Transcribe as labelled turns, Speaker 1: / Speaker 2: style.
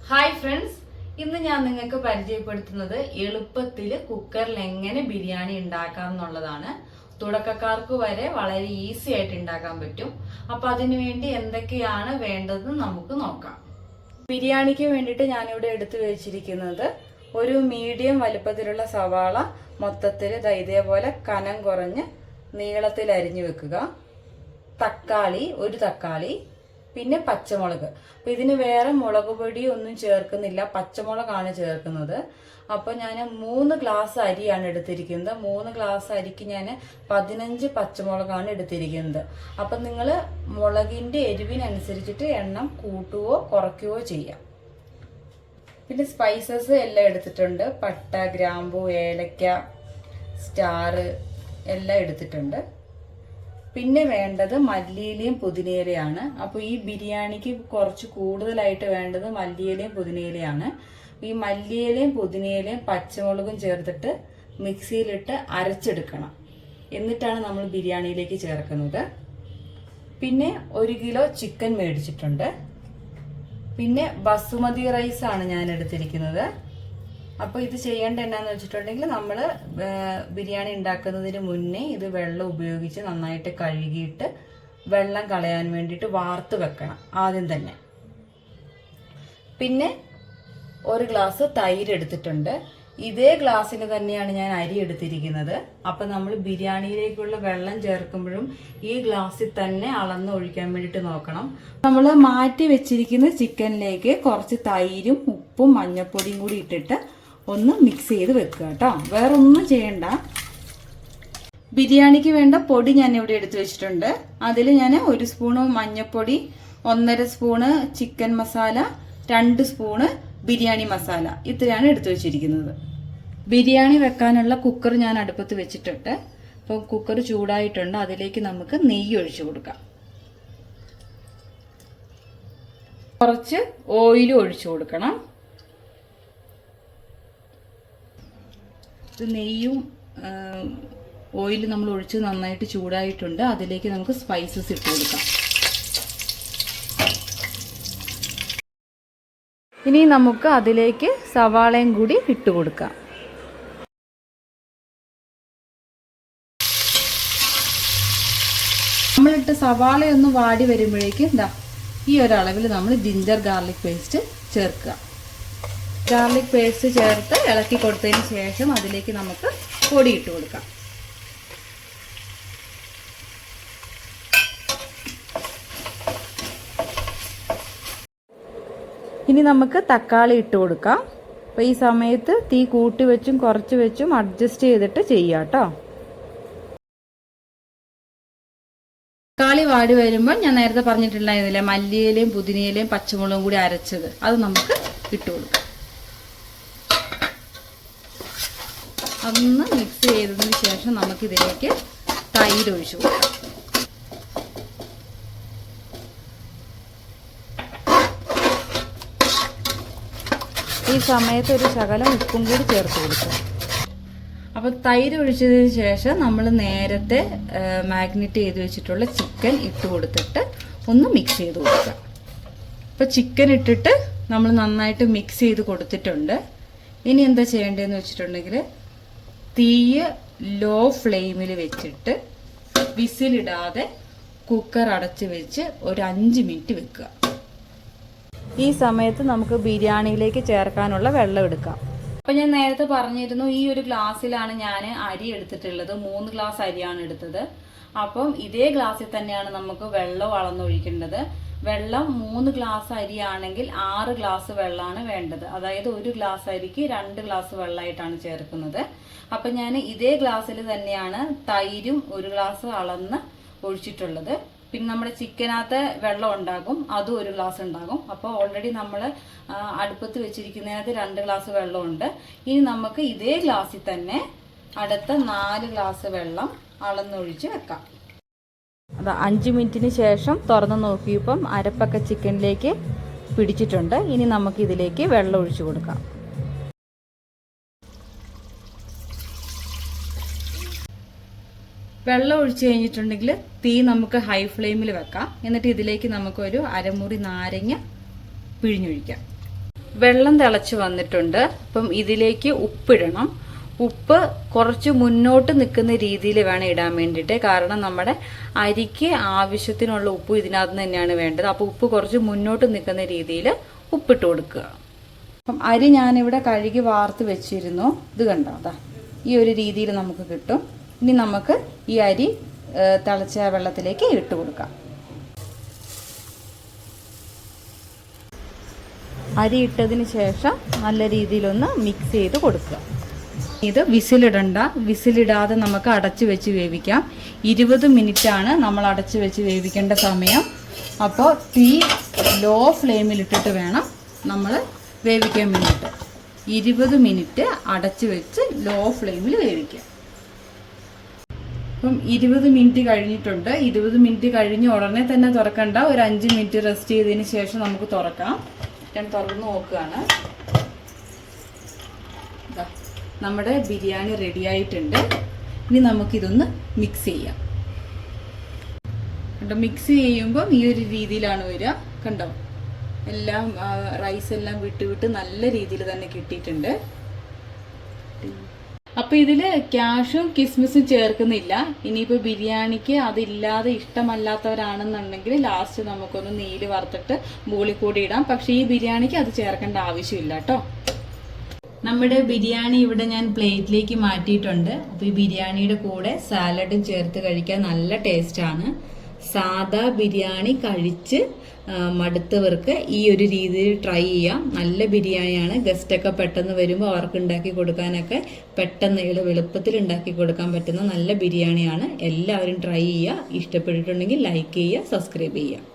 Speaker 1: Hi friends, ഇന്ന് ഞാൻ നിങ്ങൾക്ക് പരിചയപ്പെടുത്തുന്നത് എളുപ്പത്തിൽ കുക്കറിൽ എങ്ങനെ ബിരിയാണി ഉണ്ടാക്കാം എന്നുള്ളതാണ്. തുടക്കക്കാർക്ക് വരെ വളരെ ഈസി ആയിട്ട് ഉണ്ടാക്കാൻ പറ്റും. അപ്പൊ അതിനു വേണ്ടി എന്തൊക്കെയാണ് വേണ്ടതെന്ന് നമുക്ക് നോക്കാം. ബിരിയാണിക്ക് വേണ്ടിയിട്ട് ഞാനിവിടെ എടുത്തു വെച്ചിരിക്കുന്നത് ഒരു മീഡിയം വലുപ്പത്തിലുള്ള സവാള മൊത്തത്തിൽ ഇതേപോലെ കനം കുറഞ്ഞ് നീളത്തിൽ അരിഞ്ഞു വെക്കുക. തക്കാളി, ഒരു തക്കാളി, പിന്നെ പച്ചമുളക്. അപ്പൊ ഇതിന് വേറെ മുളക് പൊടി ഒന്നും ചേർക്കുന്നില്ല, പച്ചമുളകാണ് ചേർക്കുന്നത്. അപ്പൊ ഞാൻ 3 ഗ്ലാസ് അരിയാണ് എടുത്തിരിക്കുന്നത്. 3 ഗ്ലാസ് അരിക്ക് ഞാൻ 15 പച്ചമുളകാണ് എടുത്തിരിക്കുന്നത്. അപ്പൊ നിങ്ങൾ മുളകിന്റെ എരിവിനനുസരിച്ചിട്ട് എണ്ണം കൂട്ടുകയോ കുറയ്ക്കുകയോ ചെയ്യാം. പിന്നെ സ്പൈസസ് എല്ലാം എടുത്തിട്ടുണ്ട്. പട്ട, ഗ്രാമ്പു, ഏലക്ക, സ്റ്റാർ എല്ലാം എടുത്തിട്ടുണ്ട്. പിന്നെ വേണ്ടത് മല്ലിയിലയും പുതിനയിലയാണ്. അപ്പോൾ ഈ ബിരിയാണിക്ക് കുറച്ച് കൂടുതലായിട്ട് വേണ്ടത് മല്ലിയിലയും പുതിനയിലയാണ്. ഈ മല്ലിയിലയും പുതിനയിലയും പച്ചമുളകും ചേർത്തിട്ട് മിക്സിയിലിട്ട് അരച്ചെടുക്കണം. എന്നിട്ടാണ് നമ്മൾ ബിരിയാണിയിലേക്ക് ചേർക്കുന്നത്. പിന്നെ 1 കിലോ ചിക്കൻ മേടിച്ചിട്ടുണ്ട്. പിന്നെ ബസുമതി റൈസ് ആണ് ഞാൻ എടുത്തിരിക്കുന്നത്. അപ്പോൾ ഇത് ചെയ്യേണ്ട എന്നാന്ന് വെച്ചിട്ടുണ്ടെങ്കിൽ നമ്മൾ ബിരിയാണി ഉണ്ടാക്കുന്നതിന് മുന്നേ ഇത് വെള്ളം ഉപയോഗിച്ച് നന്നായിട്ട് കഴുകിയിട്ട് വെള്ളം കളയാൻ വേണ്ടിയിട്ട് വാർത്ത് വെക്കണം ആദ്യം തന്നെ. പിന്നെ 1 ഗ്ലാസ് തൈര് എടുത്തിട്ടുണ്ട്. ഇതേ ഗ്ലാസ്സിന് തന്നെയാണ് ഞാൻ അരി എടുത്തിരിക്കുന്നത്. അപ്പം നമ്മൾ ബിരിയാണിയിലേക്കുള്ള വെള്ളം ചേർക്കുമ്പോഴും ഈ ഗ്ലാസ്സിൽ തന്നെ അളന്ന് ഒഴിക്കാൻ വേണ്ടിയിട്ട് നോക്കണം. നമ്മൾ മാറ്റി വെച്ചിരിക്കുന്ന ചിക്കനിലേക്ക് കുറച്ച് തൈരും ഉപ്പും മഞ്ഞൾപ്പൊടിയും കൂടി ഇട്ടിട്ട് ഒന്ന് മിക്സ് ചെയ്ത് വെക്കുക കേട്ടോ. വേറെ ഒന്നും ചെയ്യണ്ട. ബിരിയാണിക്ക് വേണ്ട പൊടി ഞാൻ ഇവിടെ എടുത്തു വെച്ചിട്ടുണ്ട്. അതിൽ ഞാൻ 1 സ്പൂണ് മഞ്ഞൾപ്പൊടി, 1.5 spoon chicken masala, 2 spoon biryani masala, ഇത്രയാണ് എടുത്തു വെച്ചിരിക്കുന്നത്. ബിരിയാണി വെക്കാനുള്ള കുക്കർ ഞാൻ അടുപ്പത്ത് വെച്ചിട്ടുണ്ട്. അപ്പോൾ കുക്കർ ചൂടായിട്ടുണ്ട്. അതിലേക്ക് നമുക്ക് നെയ്യ് ഒഴിച്ചു കൊടുക്കാം. കുറച്ച് ഓയിൽ ഒഴിച്ചു കൊടുക്കണം. ഇത് നെയ്യും ഓയിലും നമ്മൾ ഒഴിച്ച് നന്നായിട്ട് ചൂടായിട്ടുണ്ട്. അതിലേക്ക് നമുക്ക് സ്പൈസസ് ഇട്ട് കൊടുക്കാം. ഇനി നമുക്ക് അതിലേക്ക് സവാളയും കൂടി ഇട്ട് കൊടുക്കാം. നമ്മളിട്ട് സവാളയൊന്ന് വാടി വരുമ്പോഴേക്കും ഈ ഒരളവിൽ നമ്മൾ ജിഞ്ചർ ഗാർലിക് പേസ്റ്റ് ചേർക്കുക. ഗാർലിക് പേസ്റ്റ് ചേർത്ത് ഇളക്കി കൊടുത്തതിന് ശേഷം അതിലേക്ക് നമുക്ക് പൊടി ഇട്ട് കൊടുക്കാം. ഇനി നമുക്ക് തക്കാളി ഇട്ട് കൊടുക്കാം. അപ്പോൾ ഈ സമയത്ത് തീ കൂട്ടി വെച്ചും കുറച്ച് വെച്ചും അഡ്ജസ്റ്റ് ചെയ്തിട്ട് ചെയ്യാം കേട്ടോ. തക്കാളി വാടി വരുമ്പോൾ ഞാൻ നേരത്തെ പറഞ്ഞിട്ടുണ്ടായിരുന്നില്ലേ, മല്ലിയിലയും പുതിനയിലയും പച്ചമുളകും കൂടി അരച്ചത്, അത് നമുക്ക് ഇട്ട് കൊടുക്കാം. അതൊന്ന് മിക്സ് ചെയ്തതിന് ശേഷം നമുക്കിതിലേക്ക് തൈര് ഒഴിച്ചു കൊടുക്കാം. ഈ സമയത്ത് ഒരു ശകലം ഉപ്പും കൂടി ചേർത്ത് കൊടുക്കുക. അപ്പോൾ തൈര് ഒഴിച്ചതിന് ശേഷം നമ്മൾ നേരത്തെ മാഗ്നേറ്റ് ചെയ്ത് വെച്ചിട്ടുള്ള ചിക്കൻ ഇട്ട് കൊടുത്തിട്ട് ഒന്ന് മിക്സ് ചെയ്ത് കൊടുക്കുക. അപ്പോൾ ചിക്കൻ ഇട്ടിട്ട് നമ്മൾ നന്നായിട്ട് മിക്സ് ചെയ്ത് കൊടുത്തിട്ടുണ്ട്. ഇനി എന്താ ചെയ്യേണ്ടതെന്ന് വെച്ചിട്ടുണ്ടെങ്കിൽ തീയ് ലോ ഫ്ലെയിമിൽ വെച്ചിട്ട് വിസിലിടാതെ കുക്കർ അടച്ച് വെച്ച് ഒരു 5 മിനിറ്റ് വെക്കുക. ഈ സമയത്ത് നമുക്ക് ബിരിയാണിയിലേക്ക് ചേർക്കാനുള്ള വെള്ളം എടുക്കാം. അപ്പം ഞാൻ നേരത്തെ പറഞ്ഞിരുന്നു, ഈ ഒരു ഗ്ലാസ്സിലാണ് ഞാൻ അരി എടുത്തിട്ടുള്ളത്. 3 ഗ്ലാസ് അരിയാണ് എടുത്തത്. അപ്പം ഇതേ ഗ്ലാസ്സിൽ തന്നെയാണ് നമുക്ക് വെള്ളം അളന്നൊഴിക്കേണ്ടത്. വെള്ളം 3 ഗ്ലാസ് അരിയാണെങ്കിൽ 6 ഗ്ലാസ് വെള്ളമാണ് വേണ്ടത്. അതായത് 1 ഗ്ലാസ് അരിക്ക് 2 ഗ്ലാസ് വെള്ളമായിട്ടാണ് ചേർക്കുന്നത്. അപ്പം ഞാൻ ഇതേ ഗ്ലാസ്സിൽ തന്നെയാണ് തൈരും 1 ഗ്ലാസ് അളന്ന് ഒഴിച്ചിട്ടുള്ളത്. പിന്നെ നമ്മുടെ ചിക്കനകത്ത് വെള്ളം ഉണ്ടാകും, അതും 1 ഗ്ലാസ് ഉണ്ടാകും. അപ്പോൾ ഓൾറെഡി നമ്മൾ അടുപ്പത്ത് വെച്ചിരിക്കുന്നതിനകത്ത് 2 ഗ്ലാസ് വെള്ളമുണ്ട്. ഇനി നമുക്ക് ഇതേ ഗ്ലാസ്സിൽ തന്നെ അടുത്ത 4 ഗ്ലാസ് വെള്ളം അളന്നൊഴിച്ച് വെക്കാം. അത് 5 മിനിറ്റിന് ശേഷം തുറന്ന് നോക്കിയപ്പം അരപ്പൊക്കെ ചിക്കനിലേക്ക് പിടിച്ചിട്ടുണ്ട്. ഇനി നമുക്ക് ഇതിലേക്ക് വെള്ളം ഒഴിച്ചു കൊടുക്കാം. വെള്ളം ഒഴിച്ച് കഴിഞ്ഞിട്ടുണ്ടെങ്കിൽ തീ നമുക്ക് ഹൈ ഫ്ലെയിമിൽ വെക്കാം. എന്നിട്ട് ഇതിലേക്ക് നമുക്കൊരു അരമുറി നാരങ്ങ പിഴിഞ്ഞൊഴിക്കാം. വെള്ളം തിളച്ച് വന്നിട്ടുണ്ട്. അപ്പം ഇതിലേക്ക് ഉപ്പിടണം. ഉപ്പ് കുറച്ച് മുന്നോട്ട് നിൽക്കുന്ന രീതിയിൽ വേണം ഇടാൻ വേണ്ടിയിട്ട്. കാരണം നമ്മുടെ അരിക്ക് ആവശ്യത്തിനുള്ള ഉപ്പ് ഇതിനകത്ത് തന്നെയാണ് വേണ്ടത്. അപ്പോൾ ഉപ്പ് കുറച്ച് മുന്നോട്ട് നിൽക്കുന്ന രീതിയിൽ ഉപ്പിട്ട് കൊടുക്കുക. അപ്പം അരി ഞാനിവിടെ കഴുകി വാർത്ത് വെച്ചിരുന്നു. ഇത് കണ്ടോ, അതാ ഈ ഒരു രീതിയിൽ നമുക്ക് കിട്ടും. ഇനി നമുക്ക് ഈ അരി തിളച്ച വെള്ളത്തിലേക്ക് ഇട്ട് കൊടുക്കാം. അരി ഇട്ടതിന് ശേഷം നല്ല രീതിയിലൊന്ന് മിക്സ് ചെയ്ത് കൊടുക്കുക. ഇത് വിസിലിടണ്ട. വിസിലിടാതെ നമുക്ക് അടച്ചു വെച്ച് വേവിക്കാം. 20 മിനിറ്റാണ് നമ്മൾ അടച്ചു വെച്ച് വേവിക്കേണ്ട സമയം. അപ്പോൾ തീ ലോ ഫ്ലെയിമിലിട്ടിട്ട് വേണം നമ്മൾ വേവിക്കാൻ വേണ്ടിയിട്ട്. 20 മിനിറ്റ് അടച്ചു വെച്ച് ലോ ഫ്ലെയിമിൽ വേവിക്കാം. അപ്പം 20 മിനിറ്റ് കഴിഞ്ഞിട്ടുണ്ട്. 20 മിനിറ്റ് കഴിഞ്ഞ് ഉടനെ തന്നെ തുറക്കണ്ട. ഒരു 5 മിനിറ്റ് റെസ്റ്റ് ചെയ്തതിന് ശേഷം നമുക്ക് തുറക്കാം. ഞാൻ തുറന്ന് നോക്കുകയാണ്. നമ്മുടെ ബിരിയാണി റെഡി ആയിട്ടുണ്ട്. ഇനി നമുക്കിതൊന്ന് മിക്സ് ചെയ്യാം. കണ്ടോ, മിക്സ് ചെയ്യുമ്പം ഈ ഒരു രീതിയിലാണ് വരിക. കണ്ടോ, എല്ലാം റൈസ് എല്ലാം വിട്ട് നല്ല രീതിയിൽ തന്നെ കിട്ടിയിട്ടുണ്ട്. അപ്പോൾ ഇതിൽ ക്യാഷും കിസ്മിസും ചേർക്കുന്നില്ല. ഇനിയിപ്പോൾ ബിരിയാണിക്ക് അതില്ലാതെ ഇഷ്ടമല്ലാത്തവരാണെന്നുണ്ടെങ്കിൽ ലാസ്റ്റ് നമുക്കൊന്ന് നെയ്യിൽ വറുത്തിട്ട് മുകളിൽ കൂടി ഇടാം. പക്ഷേ ഈ ബിരിയാണിക്ക് അത് ചേർക്കേണ്ട ആവശ്യമില്ല കേട്ടോ. നമ്മുടെ ബിരിയാണി ഇവിടെ ഞാൻ പ്ലേറ്റിലേക്ക് മാറ്റിയിട്ടുണ്ട്. അപ്പോൾ ഈ ബിരിയാണിയുടെ കൂടെ സാലഡും ചേർത്ത് കഴിക്കാൻ നല്ല ടേസ്റ്റാണ്. സാദാ ബിരിയാണി കഴിച്ച് മടുത്തവർക്ക് ഈ ഒരു രീതിയിൽ ട്രൈ ചെയ്യാം. നല്ല ബിരിയാണിയാണ്. ഗസ്റ്റൊക്കെ പെട്ടെന്ന് വരുമ്പോൾ അവർക്ക് ഉണ്ടാക്കി കൊടുക്കാനൊക്കെ പെട്ടെന്ന് എളുപ്പത്തിൽ ഉണ്ടാക്കി കൊടുക്കാൻ പറ്റുന്ന നല്ല ബിരിയാണിയാണ്. എല്ലാവരും ട്രൈ ചെയ്യുക. ഇഷ്ടപ്പെട്ടിട്ടുണ്ടെങ്കിൽ ലൈക്ക് ചെയ്യുക, സബ്സ്ക്രൈബ് ചെയ്യുക.